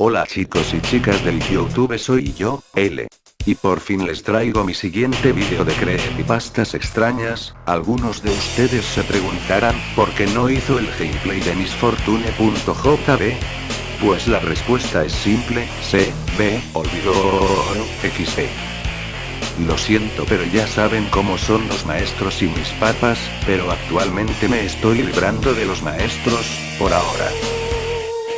Hola chicos y chicas del YouTube, soy yo, L. Y por fin les traigo mi siguiente vídeo de creepypastas extrañas. Algunos de ustedes se preguntarán, ¿por qué no hizo el gameplay de misfortune.jb? Pues la respuesta es simple, olvidó XD. Lo siento, pero ya saben cómo son los maestros y mis papas, pero actualmente me estoy librando de los maestros, por ahora.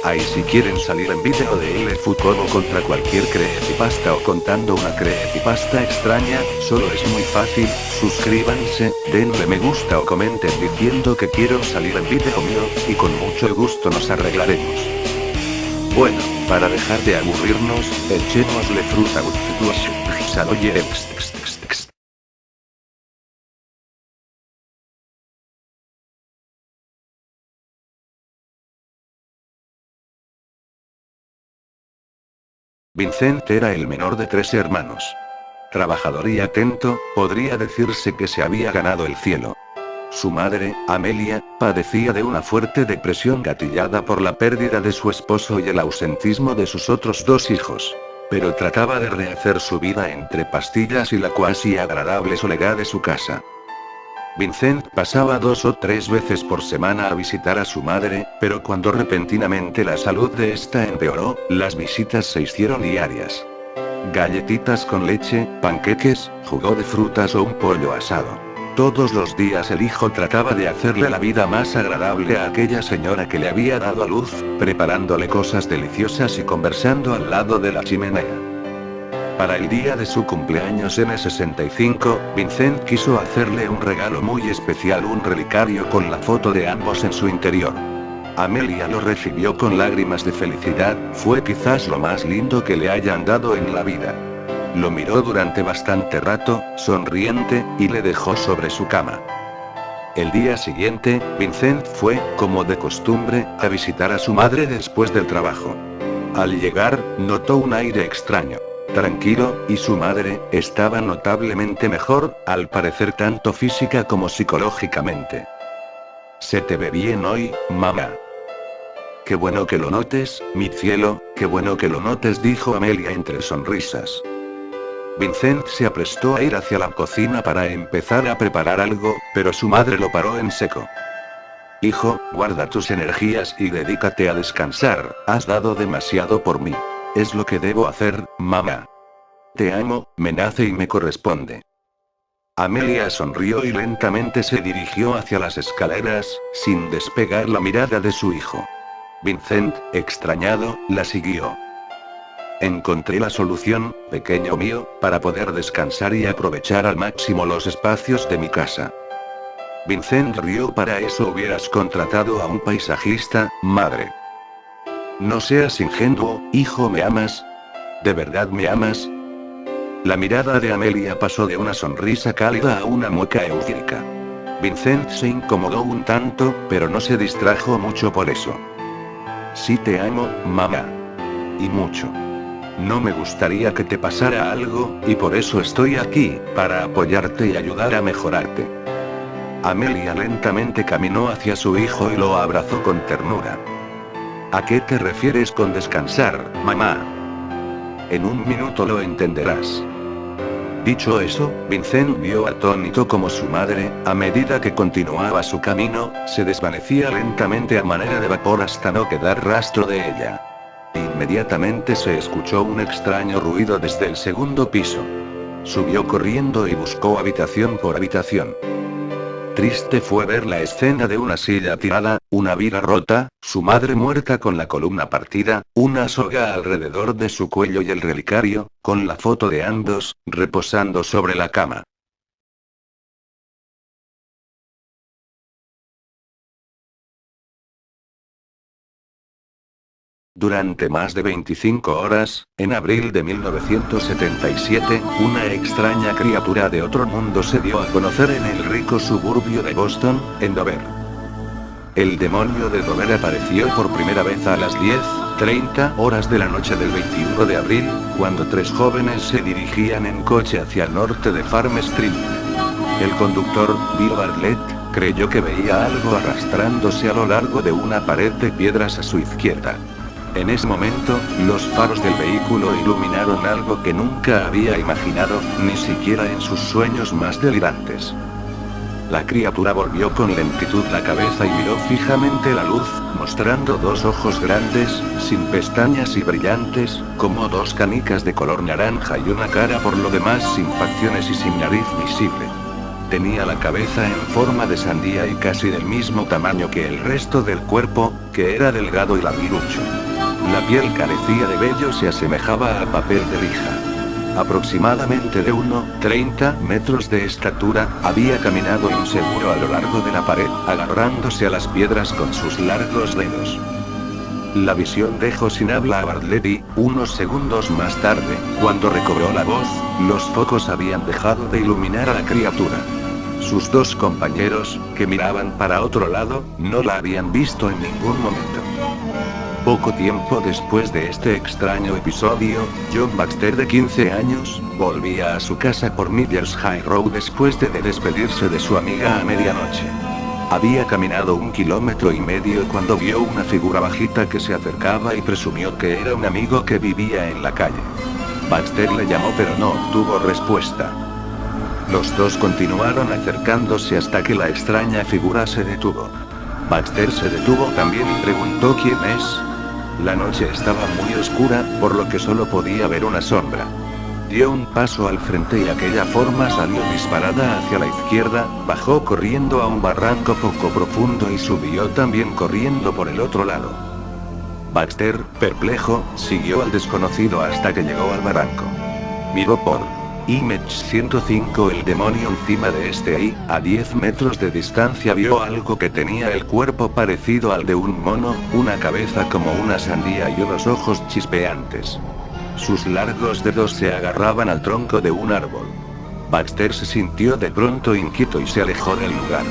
Ahí si quieren salir en vídeo de LFU como contra cualquier creepypasta o contando una creepypasta extraña, solo es muy fácil, suscríbanse, denle me gusta o comenten diciendo que quiero salir en vídeo mío, y con mucho gusto nos arreglaremos. Bueno, para dejar de aburrirnos, echémosle fruta Vincent era el menor de 3 hermanos. Trabajador y atento, podría decirse que se había ganado el cielo. Su madre, Amelia, padecía de una fuerte depresión gatillada por la pérdida de su esposo y el ausentismo de sus otros 2 hijos. Pero trataba de rehacer su vida entre pastillas y la cuasi agradable soledad de su casa. Vincent pasaba 2 o 3 veces por semana a visitar a su madre, pero cuando repentinamente la salud de esta empeoró, las visitas se hicieron diarias. Galletitas con leche, panqueques, jugo de frutas o un pollo asado. Todos los días el hijo trataba de hacerle la vida más agradable a aquella señora que le había dado a luz, preparándole cosas deliciosas y conversando al lado de la chimenea. Para el día de su cumpleaños N65, Vincent quiso hacerle un regalo muy especial, un relicario con la foto de ambos en su interior. Amelia lo recibió con lágrimas de felicidad, fue quizás lo más lindo que le hayan dado en la vida. Lo miró durante bastante rato, sonriente, y le dejó sobre su cama. El día siguiente, Vincent fue, como de costumbre, a visitar a su madre después del trabajo. Al llegar, notó un aire extraño. Tranquilo, y su madre, estaba notablemente mejor, al parecer tanto física como psicológicamente. «Se te ve bien hoy, mamá». «Qué bueno que lo notes, mi cielo, qué bueno que lo notes», dijo Amelia entre sonrisas. Vincent se aprestó a ir hacia la cocina para empezar a preparar algo, pero su madre lo paró en seco. «Hijo, guarda tus energías y dedícate a descansar, has dado demasiado por mí. Es lo que debo hacer, mamá. Te amo, me nace y me corresponde». Amelia sonrió y lentamente se dirigió hacia las escaleras, sin despegar la mirada de su hijo. Vincent, extrañado, la siguió. «Encontré la solución, pequeño mío, para poder descansar y aprovechar al máximo los espacios de mi casa». Vincent rió. «Para eso hubieras contratado a un paisajista, madre». «No seas ingenuo, hijo, ¿me amas? ¿De verdad me amas?». La mirada de Amelia pasó de una sonrisa cálida a una mueca eufórica. Vincent se incomodó un tanto, pero no se distrajo mucho por eso. «Sí te amo, mamá. Y mucho. No me gustaría que te pasara algo, y por eso estoy aquí, para apoyarte y ayudar a mejorarte». Amelia lentamente caminó hacia su hijo y lo abrazó con ternura. «¿A qué te refieres con descansar, mamá? En un minuto lo entenderás». Dicho eso, Vincent vio atónito como su madre, a medida que continuaba su camino, se desvanecía lentamente a manera de vapor hasta no quedar rastro de ella. Inmediatamente se escuchó un extraño ruido desde el segundo piso. Subió corriendo y buscó habitación por habitación. Triste fue ver la escena de una silla tirada, una viga rota, su madre muerta con la columna partida, una soga alrededor de su cuello y el relicario, con la foto de ambos, reposando sobre la cama. Durante más de 25 horas, en abril de 1977, una extraña criatura de otro mundo se dio a conocer en el rico suburbio de Boston, en Dover. El demonio de Dover apareció por primera vez a las 10:30 horas de la noche del 21 de abril, cuando 3 jóvenes se dirigían en coche hacia el norte de Farm Street. El conductor, Bill Bartlett, creyó que veía algo arrastrándose a lo largo de una pared de piedras a su izquierda. En ese momento, los faros del vehículo iluminaron algo que nunca había imaginado, ni siquiera en sus sueños más delirantes. La criatura volvió con lentitud la cabeza y miró fijamente la luz, mostrando dos ojos grandes, sin pestañas y brillantes, como dos canicas de color naranja y una cara por lo demás sin facciones y sin nariz visible. Tenía la cabeza en forma de sandía y casi del mismo tamaño que el resto del cuerpo, que era delgado y larguirucho. La piel carecía de vellos y asemejaba a papel de lija. Aproximadamente de 1,30 metros de estatura, había caminado inseguro a lo largo de la pared, agarrándose a las piedras con sus largos dedos. La visión dejó sin habla a Bartlett y, unos segundos más tarde, cuando recobró la voz, los focos habían dejado de iluminar a la criatura. Sus dos compañeros, que miraban para otro lado, no la habían visto en ningún momento. Poco tiempo después de este extraño episodio, John Baxter, de 15 años, volvía a su casa por Millers High Road después de despedirse de su amiga a medianoche. Había caminado 1,5 kilómetros cuando vio una figura bajita que se acercaba y presumió que era un amigo que vivía en la calle. Baxter le llamó pero no obtuvo respuesta. Los dos continuaron acercándose hasta que la extraña figura se detuvo. Baxter se detuvo también y preguntó ¿quién es? La noche estaba muy oscura, por lo que solo podía ver una sombra. Dio un paso al frente y aquella forma salió disparada hacia la izquierda, bajó corriendo a un barranco poco profundo y subió también corriendo por el otro lado. Baxter, perplejo, siguió al desconocido hasta que llegó al barranco. Miró por Image 105 el demonio encima de este y, a 10 metros de distancia vio algo que tenía el cuerpo parecido al de un mono, una cabeza como una sandía y unos ojos chispeantes. Sus largos dedos se agarraban al tronco de un árbol. Baxter se sintió de pronto inquieto y se alejó del lugar.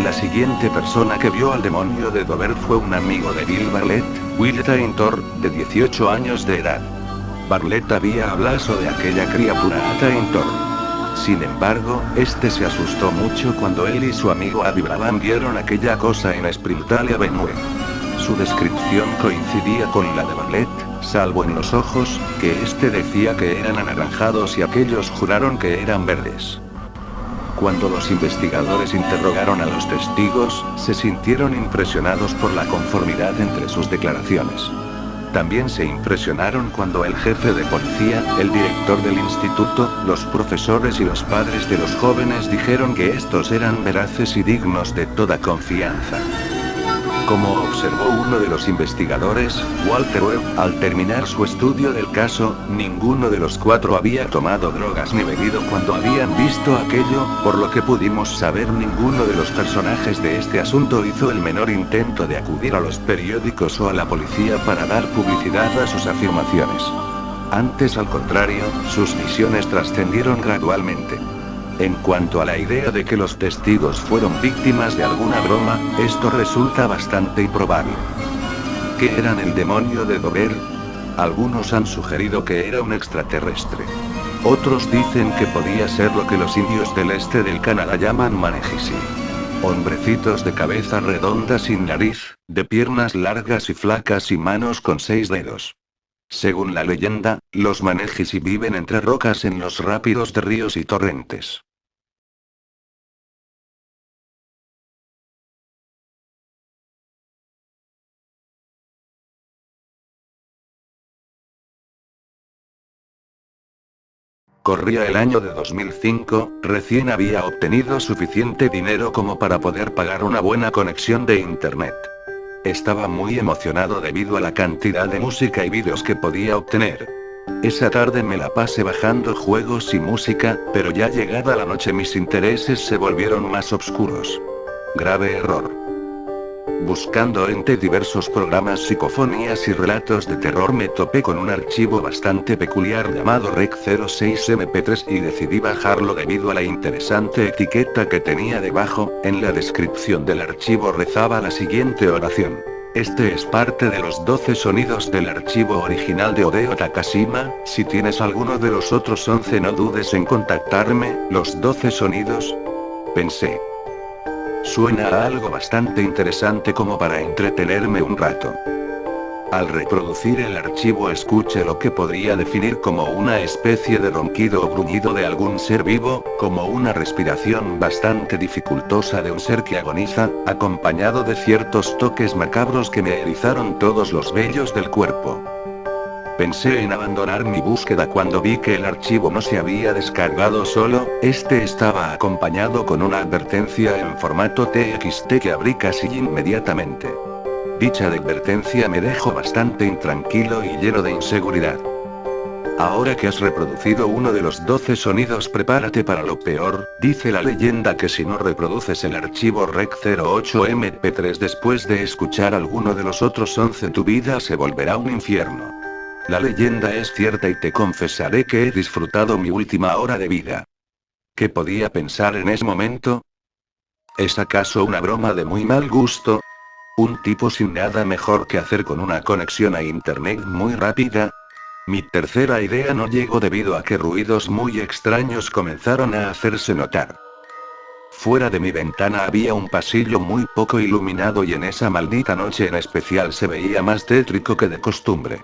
La siguiente persona que vio al demonio de Dover fue un amigo de Bill Bartlett, Will Taintor, de 18 años de edad. Bartlett había hablado de aquella criatura a Taintor. Sin embargo, este se asustó mucho cuando él y su amigo Abby Brabham vieron aquella cosa en Springdale Avenue. Su descripción coincidía con la de Bartlett, salvo en los ojos, que este decía que eran anaranjados y aquellos juraron que eran verdes. Cuando los investigadores interrogaron a los testigos, se sintieron impresionados por la conformidad entre sus declaraciones. También se impresionaron cuando el jefe de policía, el director del instituto, los profesores y los padres de los jóvenes dijeron que estos eran veraces y dignos de toda confianza. Como observó uno de los investigadores, Walter Webb, al terminar su estudio del caso, ninguno de los cuatro había tomado drogas ni bebido cuando habían visto aquello, por lo que pudimos saber ninguno de los personajes de este asunto hizo el menor intento de acudir a los periódicos o a la policía para dar publicidad a sus afirmaciones. Antes, al contrario, sus visiones trascendieron gradualmente. En cuanto a la idea de que los testigos fueron víctimas de alguna broma, esto resulta bastante improbable. ¿Qué eran el demonio de Dover? Algunos han sugerido que era un extraterrestre. Otros dicen que podía ser lo que los indios del este del Canadá llaman manejisi. Hombrecitos de cabeza redonda sin nariz, de piernas largas y flacas y manos con 6 dedos. Según la leyenda, los manejisi viven entre rocas en los rápidos de ríos y torrentes. Corría el año de 2005, recién había obtenido suficiente dinero como para poder pagar una buena conexión de internet. Estaba muy emocionado debido a la cantidad de música y vídeos que podía obtener. Esa tarde me la pasé bajando juegos y música, pero ya llegada la noche mis intereses se volvieron más oscuros. Grave error. Buscando entre diversos programas, psicofonías y relatos de terror me topé con un archivo bastante peculiar llamado Rec06MP3 y decidí bajarlo debido a la interesante etiqueta que tenía debajo. En la descripción del archivo rezaba la siguiente oración. Este es parte de los 12 sonidos del archivo original de Hideo Takashima, si tienes alguno de los otros 11 no dudes en contactarme, los 12 sonidos. Pensé. Suena a algo bastante interesante como para entretenerme un rato. Al reproducir el archivo escuché lo que podría definir como una especie de ronquido o gruñido de algún ser vivo, como una respiración bastante dificultosa de un ser que agoniza, acompañado de ciertos toques macabros que me erizaron todos los vellos del cuerpo. Pensé en abandonar mi búsqueda cuando vi que el archivo no se había descargado solo, este estaba acompañado con una advertencia en formato TXT que abrí casi inmediatamente. Dicha advertencia me dejó bastante intranquilo y lleno de inseguridad. Ahora que has reproducido uno de los 12 sonidos, prepárate para lo peor. Dice la leyenda que si no reproduces el archivo REC08MP3 después de escuchar alguno de los otros 11, tu vida se volverá un infierno. La leyenda es cierta y te confesaré que he disfrutado mi última hora de vida. ¿Qué podía pensar en ese momento? ¿Es acaso una broma de muy mal gusto? ¿Un tipo sin nada mejor que hacer con una conexión a internet muy rápida? Mi tercera idea no llegó debido a que ruidos muy extraños comenzaron a hacerse notar. Fuera de mi ventana había un pasillo muy poco iluminado y en esa maldita noche en especial se veía más tétrico que de costumbre.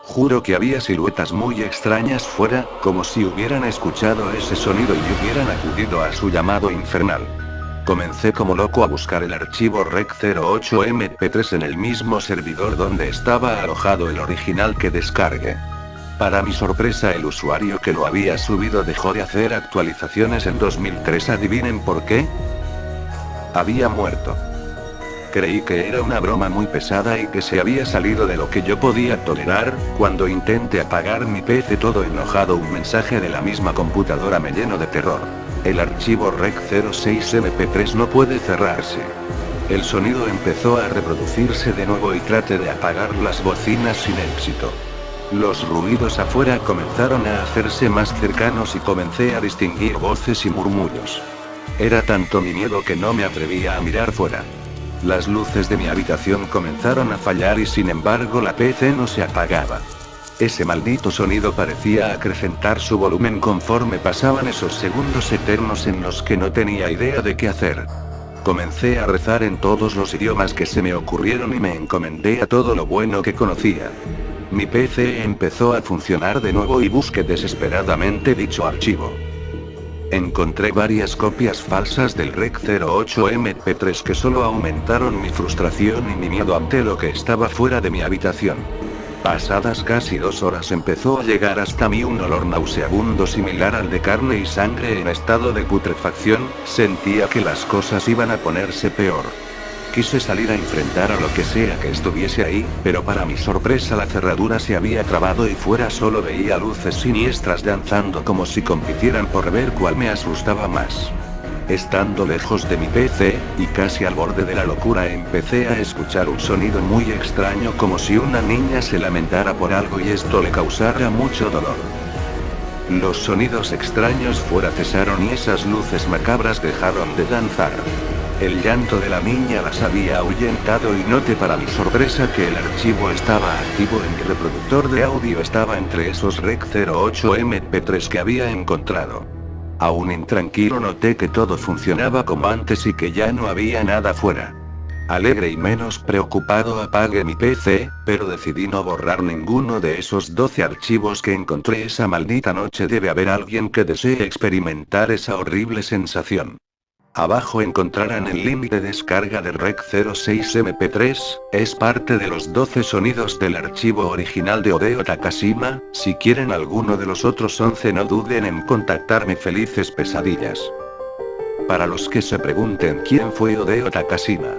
Juro que había siluetas muy extrañas fuera, como si hubieran escuchado ese sonido y hubieran acudido a su llamado infernal. Comencé como loco a buscar el archivo REC08MP3 en el mismo servidor donde estaba alojado el original que descargué. Para mi sorpresa, el usuario que lo había subido dejó de hacer actualizaciones en 2003. ¿Adivinen por qué? Había muerto. Creí que era una broma muy pesada y que se había salido de lo que yo podía tolerar. Cuando intenté apagar mi PC todo enojado, un mensaje de la misma computadora me llenó de terror. El archivo REC06MP3 no puede cerrarse. El sonido empezó a reproducirse de nuevo y traté de apagar las bocinas sin éxito. Los ruidos afuera comenzaron a hacerse más cercanos y comencé a distinguir voces y murmullos. Era tanto mi miedo que no me atrevía a mirar fuera. Las luces de mi habitación comenzaron a fallar y sin embargo la PC no se apagaba. Ese maldito sonido parecía acrecentar su volumen conforme pasaban esos segundos eternos en los que no tenía idea de qué hacer. Comencé a rezar en todos los idiomas que se me ocurrieron y me encomendé a todo lo bueno que conocía. Mi PC empezó a funcionar de nuevo y busqué desesperadamente dicho archivo. Encontré varias copias falsas del REC08MP3 que solo aumentaron mi frustración y mi miedo ante lo que estaba fuera de mi habitación. Pasadas casi 2 horas empezó a llegar hasta mí un olor nauseabundo similar al de carne y sangre en estado de putrefacción. Sentía que las cosas iban a ponerse peor. Quise salir a enfrentar a lo que sea que estuviese ahí, pero para mi sorpresa la cerradura se había trabado y fuera solo veía luces siniestras danzando como si compitieran por ver cuál me asustaba más. Estando lejos de mi PC, y casi al borde de la locura, empecé a escuchar un sonido muy extraño como si una niña se lamentara por algo y esto le causara mucho dolor. Los sonidos extraños fuera cesaron y esas luces macabras dejaron de danzar. El llanto de la niña las había ahuyentado y noté para mi sorpresa que el archivo estaba activo en mi reproductor de audio, estaba entre esos REC08MP3 que había encontrado. Aún intranquilo noté que todo funcionaba como antes y que ya no había nada fuera. Alegre y menos preocupado apagué mi PC, pero decidí no borrar ninguno de esos 12 archivos que encontré esa maldita noche. Debe haber alguien que desee experimentar esa horrible sensación. Abajo encontrarán el link de descarga del REC06MP3, es parte de los 12 sonidos del archivo original de Hideo Takashima. Si quieren alguno de los otros 11 no duden en contactarme. Felices pesadillas. Para los que se pregunten quién fue Hideo Takashima.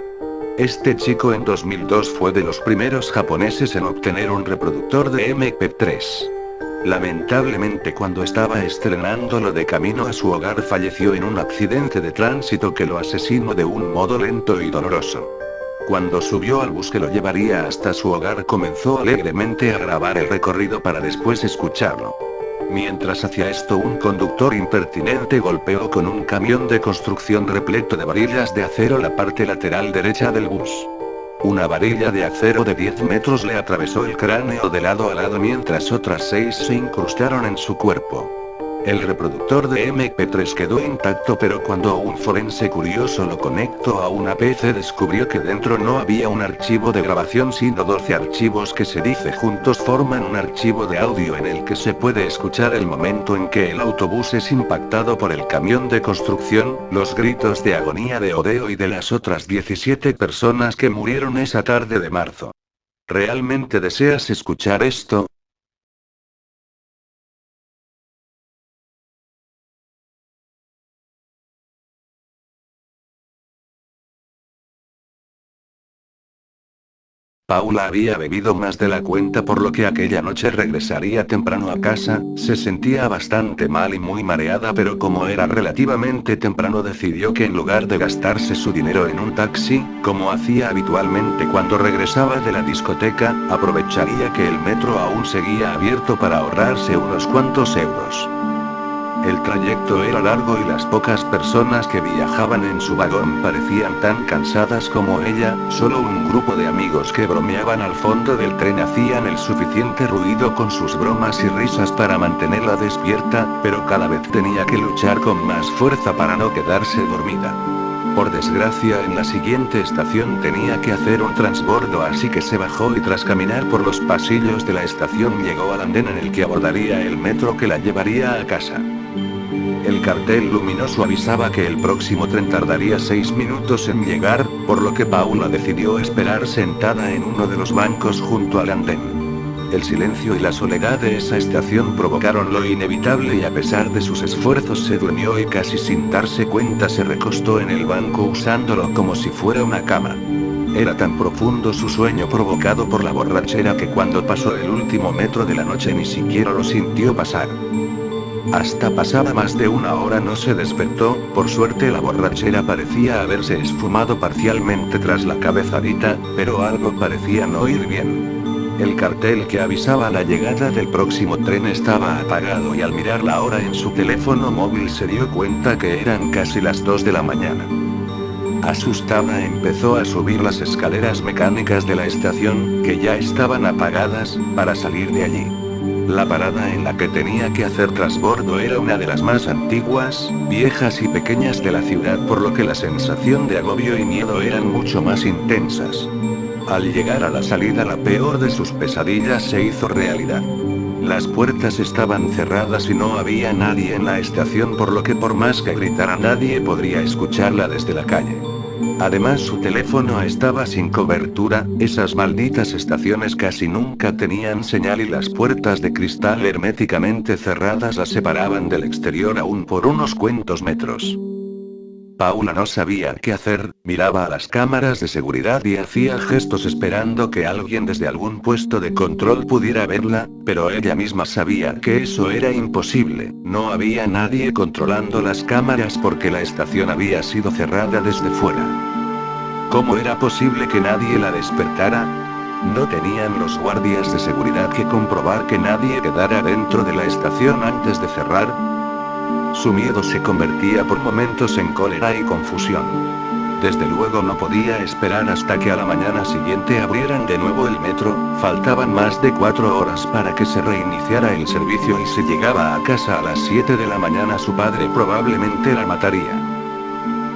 Este chico en 2002 fue de los primeros japoneses en obtener un reproductor de MP3. Lamentablemente, cuando estaba estrenándolo de camino a su hogar, falleció en un accidente de tránsito que lo asesinó de un modo lento y doloroso. Cuando subió al bus que lo llevaría hasta su hogar, comenzó alegremente a grabar el recorrido para después escucharlo. Mientras hacía esto, un conductor impertinente golpeó con un camión de construcción repleto de varillas de acero la parte lateral derecha del bus. Una varilla de acero de 10 metros le atravesó el cráneo de lado a lado mientras otras 6 se incrustaron en su cuerpo. El reproductor de MP3 quedó intacto, pero cuando un forense curioso lo conectó a una PC descubrió que dentro no había un archivo de grabación sino 12 archivos que se dice juntos forman un archivo de audio en el que se puede escuchar el momento en que el autobús es impactado por el camión de construcción, los gritos de agonía de Odeo y de las otras 17 personas que murieron esa tarde de marzo. ¿Realmente deseas escuchar esto? Paula había bebido más de la cuenta por lo que aquella noche regresaría temprano a casa, se sentía bastante mal y muy mareada, pero como era relativamente temprano decidió que en lugar de gastarse su dinero en un taxi, como hacía habitualmente cuando regresaba de la discoteca, aprovecharía que el metro aún seguía abierto para ahorrarse unos cuantos euros. El trayecto era largo y las pocas personas que viajaban en su vagón parecían tan cansadas como ella, solo un grupo de amigos que bromeaban al fondo del tren hacían el suficiente ruido con sus bromas y risas para mantenerla despierta, pero cada vez tenía que luchar con más fuerza para no quedarse dormida. Por desgracia en la siguiente estación tenía que hacer un transbordo, así que se bajó y tras caminar por los pasillos de la estación llegó al andén en el que abordaría el metro que la llevaría a casa. El cartel luminoso avisaba que el próximo tren tardaría 6 minutos en llegar, por lo que Paula decidió esperar sentada en uno de los bancos junto al andén. El silencio y la soledad de esa estación provocaron lo inevitable y a pesar de sus esfuerzos se durmió y casi sin darse cuenta se recostó en el banco usándolo como si fuera una cama. Era tan profundo su sueño provocado por la borrachera que cuando pasó el último metro de la noche ni siquiera lo sintió pasar. Hasta pasada más de una hora no se despertó, por suerte la borrachera parecía haberse esfumado parcialmente tras la cabezadita, pero algo parecía no ir bien. El cartel que avisaba la llegada del próximo tren estaba apagado y al mirar la hora en su teléfono móvil se dio cuenta que eran casi las 2 de la mañana. Asustada empezó a subir las escaleras mecánicas de la estación, que ya estaban apagadas, para salir de allí. La parada en la que tenía que hacer transbordo era una de las más antiguas, viejas y pequeñas de la ciudad, por lo que la sensación de agobio y miedo eran mucho más intensas. Al llegar a la salida la peor de sus pesadillas se hizo realidad. Las puertas estaban cerradas y no había nadie en la estación, por lo que por más que gritara nadie podría escucharla desde la calle. Además su teléfono estaba sin cobertura, esas malditas estaciones casi nunca tenían señal y las puertas de cristal herméticamente cerradas la separaban del exterior aún por unos cuantos metros. Paula no sabía qué hacer, miraba a las cámaras de seguridad y hacía gestos esperando que alguien desde algún puesto de control pudiera verla, pero ella misma sabía que eso era imposible, no había nadie controlando las cámaras porque la estación había sido cerrada desde fuera. ¿Cómo era posible que nadie la despertara? ¿No tenían los guardias de seguridad que comprobar que nadie quedara dentro de la estación antes de cerrar? Su miedo se convertía por momentos en cólera y confusión. Desde luego no podía esperar hasta que a la mañana siguiente abrieran de nuevo el metro, faltaban más de 4 horas para que se reiniciara el servicio y si llegaba a casa a las 7 de la mañana su padre probablemente la mataría.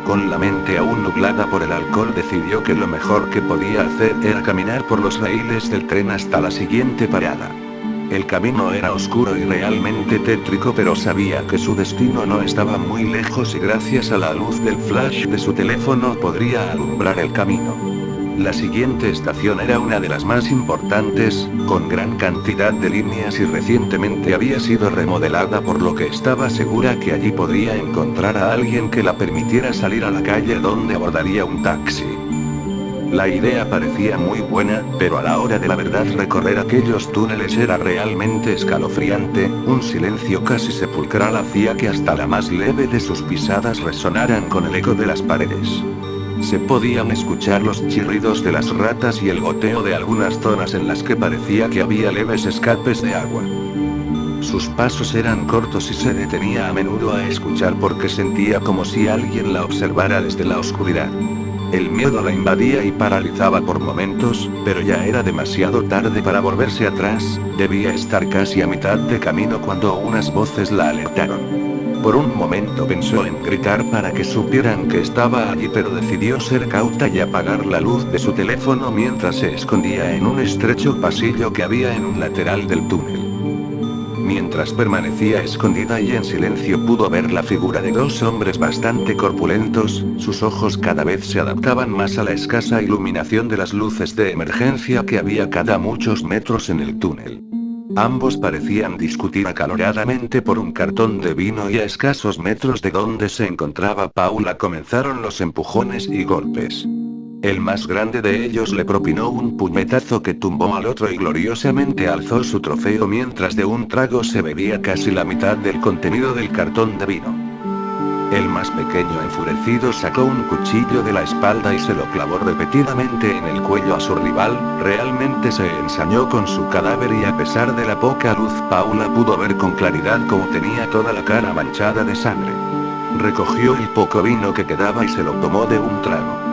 Con la mente aún nublada por el alcohol decidió que lo mejor que podía hacer era caminar por los raíles del tren hasta la siguiente parada. El camino era oscuro y realmente tétrico, pero sabía que su destino no estaba muy lejos y gracias a la luz del flash de su teléfono podría alumbrar el camino. La siguiente estación era una de las más importantes, con gran cantidad de líneas y recientemente había sido remodelada, por lo que estaba segura que allí podría encontrar a alguien que la permitiera salir a la calle donde abordaría un taxi. La idea parecía muy buena, pero a la hora de la verdad recorrer aquellos túneles era realmente escalofriante, un silencio casi sepulcral hacía que hasta la más leve de sus pisadas resonaran con el eco de las paredes. Se podían escuchar los chirridos de las ratas y el goteo de algunas zonas en las que parecía que había leves escapes de agua. Sus pasos eran cortos y se detenía a menudo a escuchar porque sentía como si alguien la observara desde la oscuridad. El miedo la invadía y paralizaba por momentos, pero ya era demasiado tarde para volverse atrás, debía estar casi a mitad de camino cuando unas voces la alertaron. Por un momento pensó en gritar para que supieran que estaba allí, pero decidió ser cauta y apagar la luz de su teléfono mientras se escondía en un estrecho pasillo que había en un lateral del túnel. Mientras permanecía escondida y en silencio pudo ver la figura de dos hombres bastante corpulentos, sus ojos cada vez se adaptaban más a la escasa iluminación de las luces de emergencia que había cada muchos metros en el túnel. Ambos parecían discutir acaloradamente por un cartón de vino y a escasos metros de donde se encontraba Paula comenzaron los empujones y golpes. El más grande de ellos le propinó un puñetazo que tumbó al otro y gloriosamente alzó su trofeo mientras de un trago se bebía casi la mitad del contenido del cartón de vino. El más pequeño enfurecido sacó un cuchillo de la espalda y se lo clavó repetidamente en el cuello a su rival, realmente se ensañó con su cadáver y a pesar de la poca luz Paula pudo ver con claridad cómo tenía toda la cara manchada de sangre. Recogió el poco vino que quedaba y se lo tomó de un trago.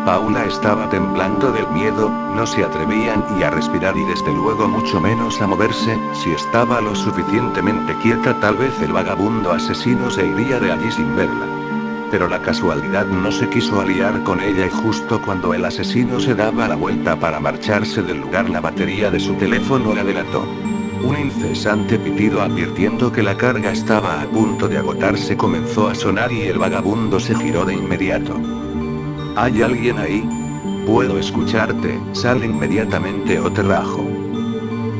Paula estaba temblando del miedo, no se atrevía ni a respirar y desde luego mucho menos a moverse, si estaba lo suficientemente quieta tal vez el vagabundo asesino se iría de allí sin verla. Pero la casualidad no se quiso aliar con ella y justo cuando el asesino se daba la vuelta para marcharse del lugar la batería de su teléfono la delató. Un incesante pitido advirtiendo que la carga estaba a punto de agotarse comenzó a sonar y el vagabundo se giró de inmediato. ¿Hay alguien ahí? Puedo escucharte, sal inmediatamente o te rajo.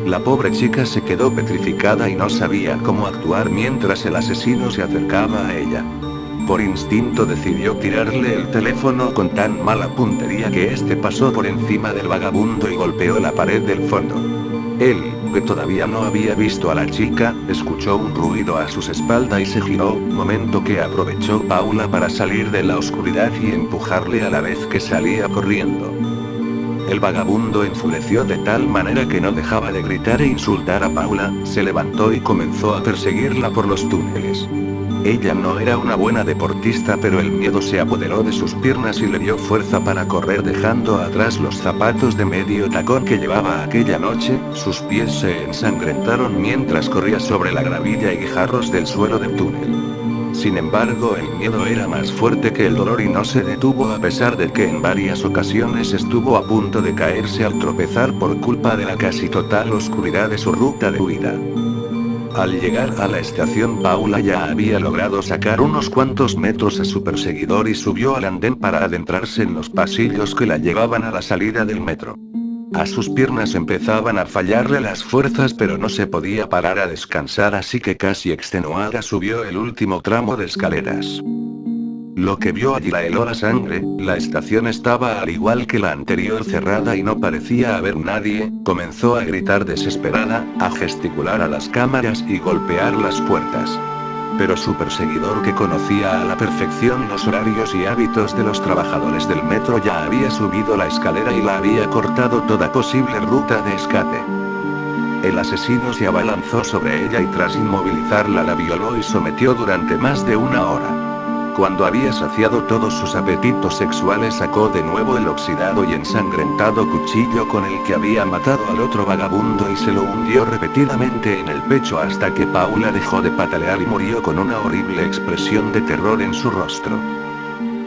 La pobre chica se quedó petrificada y no sabía cómo actuar mientras el asesino se acercaba a ella. Por instinto decidió tirarle el teléfono con tan mala puntería que este pasó por encima del vagabundo y golpeó la pared del fondo. Él, que todavía no había visto a la chica, escuchó un ruido a sus espaldas y se giró, momento que aprovechó Paula para salir de la oscuridad y empujarle a la vez que salía corriendo. El vagabundo enfureció de tal manera que no dejaba de gritar e insultar a Paula, se levantó y comenzó a perseguirla por los túneles. Ella no era una buena deportista, pero el miedo se apoderó de sus piernas y le dio fuerza para correr dejando atrás los zapatos de medio tacón que llevaba aquella noche, sus pies se ensangrentaron mientras corría sobre la gravilla y guijarros del suelo del túnel. Sin embargo, el miedo era más fuerte que el dolor y no se detuvo a pesar de que en varias ocasiones estuvo a punto de caerse al tropezar por culpa de la casi total oscuridad de su ruta de huida. Al llegar a la estación Paula ya había logrado sacar unos cuantos metros a su perseguidor y subió al andén para adentrarse en los pasillos que la llevaban a la salida del metro. A sus piernas empezaban a fallarle las fuerzas pero no se podía parar a descansar así que casi extenuada subió el último tramo de escaleras. Lo que vio allí la heló a sangre, la estación estaba al igual que la anterior cerrada y no parecía haber nadie, comenzó a gritar desesperada, a gesticular a las cámaras y golpear las puertas. Pero su perseguidor que conocía a la perfección los horarios y hábitos de los trabajadores del metro ya había subido la escalera y la había cortado toda posible ruta de escape. El asesino se abalanzó sobre ella y tras inmovilizarla la violó y sometió durante más de una hora. Cuando había saciado todos sus apetitos sexuales sacó de nuevo el oxidado y ensangrentado cuchillo con el que había matado al otro vagabundo y se lo hundió repetidamente en el pecho hasta que Paula dejó de patalear y murió con una horrible expresión de terror en su rostro.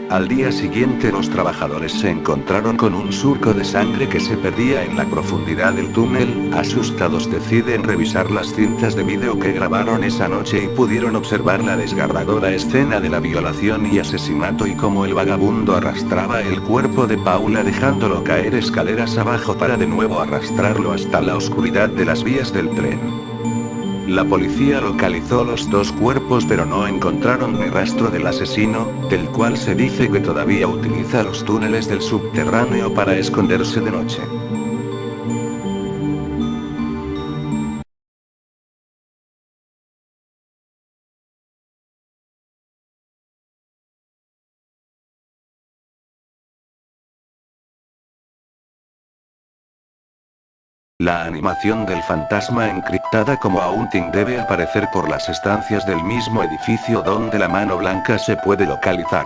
Al día siguiente los trabajadores se encontraron con un surco de sangre que se perdía en la profundidad del túnel, asustados deciden revisar las cintas de vídeo que grabaron esa noche y pudieron observar la desgarradora escena de la violación y asesinato y cómo el vagabundo arrastraba el cuerpo de Paula dejándolo caer escaleras abajo para de nuevo arrastrarlo hasta la oscuridad de las vías del tren. La policía localizó los dos cuerpos pero no encontraron ni rastro del asesino, del cual se dice que todavía utiliza los túneles del subterráneo para esconderse de noche. La animación del fantasma encriptada como Haunting debe aparecer por las estancias del mismo edificio donde la mano blanca se puede localizar.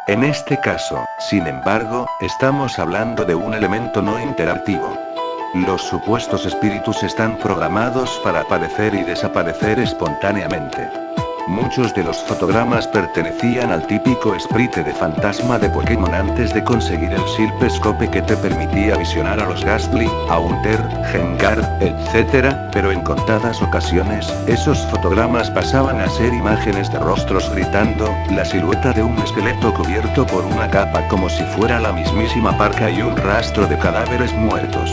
En este caso, sin embargo, estamos hablando de un elemento no interactivo. Los supuestos espíritus están programados para aparecer y desaparecer espontáneamente. Muchos de los fotogramas pertenecían al típico sprite de fantasma de Pokémon antes de conseguir el Silpescope que te permitía visionar a los Gastly, Haunter, Gengar, etc., pero en contadas ocasiones, esos fotogramas pasaban a ser imágenes de rostros gritando, la silueta de un esqueleto cubierto por una capa como si fuera la mismísima parca y un rastro de cadáveres muertos.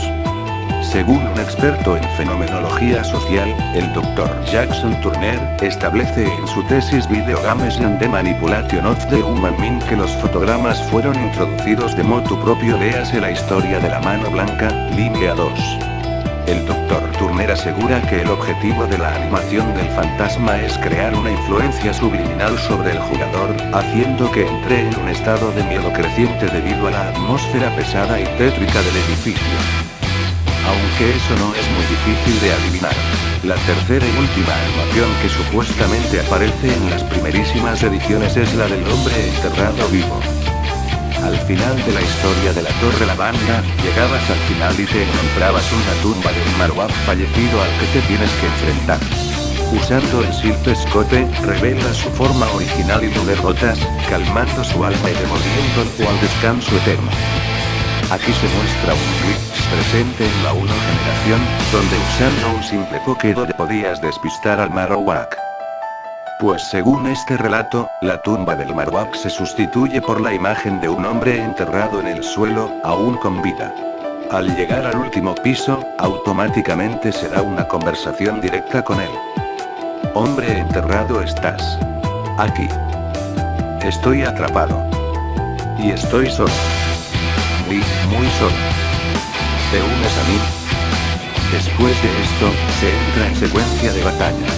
Según un experto en fenomenología social, el Dr. Jackson Turner, establece en su tesis Video Games and the Manipulation of the Human Mind que los fotogramas fueron introducidos de motu propio, léase la historia de la mano blanca, línea 2. El Dr. Turner asegura que el objetivo de la animación del fantasma es crear una influencia subliminal sobre el jugador, haciendo que entre en un estado de miedo creciente debido a la atmósfera pesada y tétrica del edificio. Aunque eso no es muy difícil de adivinar. La tercera y última animación que supuestamente aparece en las primerísimas ediciones es la del hombre enterrado vivo. Al final de la historia de la Torre Lavanda, llegabas al final y te encontrabas una tumba de un Marowak fallecido al que te tienes que enfrentar. Usando el Silpescope, revela su forma original y lo derrotas, calmando su alma y devolviéndolo al descanso eterno. Aquí se muestra un glitch presente en la 1 generación, donde usando un simple Pokédot podías despistar al Marowak. Pues según este relato, la tumba del Marowak se sustituye por la imagen de un hombre enterrado en el suelo, aún con vida. Al llegar al último piso, automáticamente se da una conversación directa con él. Hombre enterrado, estás aquí. Estoy atrapado. Y estoy solo. Muy solo. ¿Te unes a mí? Después de esto, se entra en secuencia de batalla.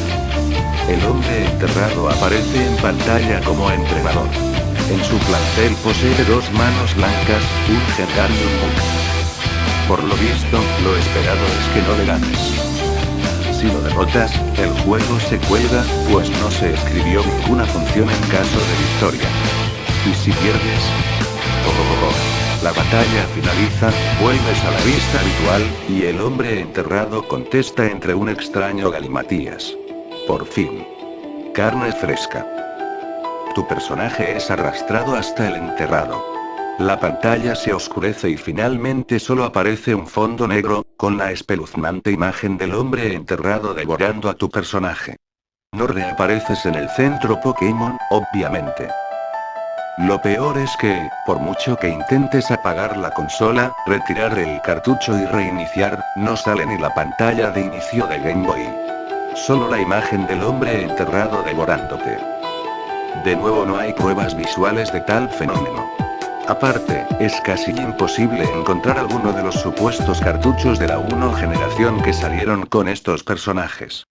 El hombre enterrado aparece en pantalla como entrenador. En su plantel posee 2 manos blancas, un Gengar y un Muk. Por lo visto, lo esperado es que no le ganes. Si lo derrotas, el juego se cuelga, pues no se escribió ninguna función en caso de victoria. Y si pierdes... la batalla finaliza, vuelves a la vista habitual, y el hombre enterrado contesta entre un extraño galimatías. Por fin. Carne fresca. Tu personaje es arrastrado hasta el enterrado. La pantalla se oscurece y finalmente solo aparece un fondo negro, con la espeluznante imagen del hombre enterrado devorando a tu personaje. No reapareces en el centro Pokémon, obviamente. Lo peor es que, por mucho que intentes apagar la consola, retirar el cartucho y reiniciar, no sale ni la pantalla de inicio de Game Boy. Solo la imagen del hombre enterrado devorándote. De nuevo no hay pruebas visuales de tal fenómeno. Aparte, es casi imposible encontrar alguno de los supuestos cartuchos de la 1 generación que salieron con estos personajes.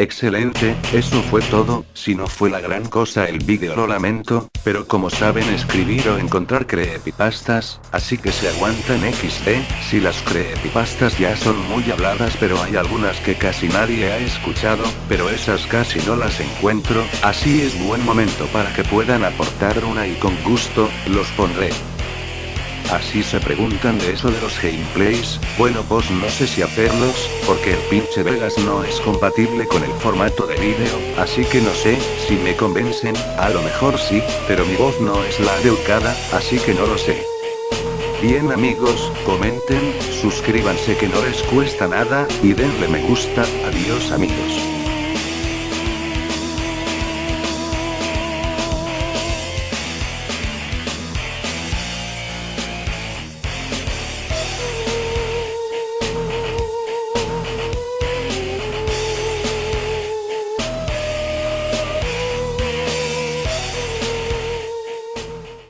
Excelente, eso fue todo, si no fue la gran cosa el vídeo lo lamento, pero como saben escribir o encontrar creepypastas, así que se aguantan XD, si las creepypastas ya son muy habladas pero hay algunas que casi nadie ha escuchado, pero esas casi no las encuentro, así es buen momento para que puedan aportar una y con gusto, los pondré. Así se preguntan de eso de los gameplays, bueno pues no sé si hacerlos, porque el pinche Vegas no es compatible con el formato de vídeo, así que no sé, si me convencen, a lo mejor sí, pero mi voz no es la adecuada, así que no lo sé. Bien amigos, comenten, suscríbanse que no les cuesta nada, y denle me gusta, adiós amigos.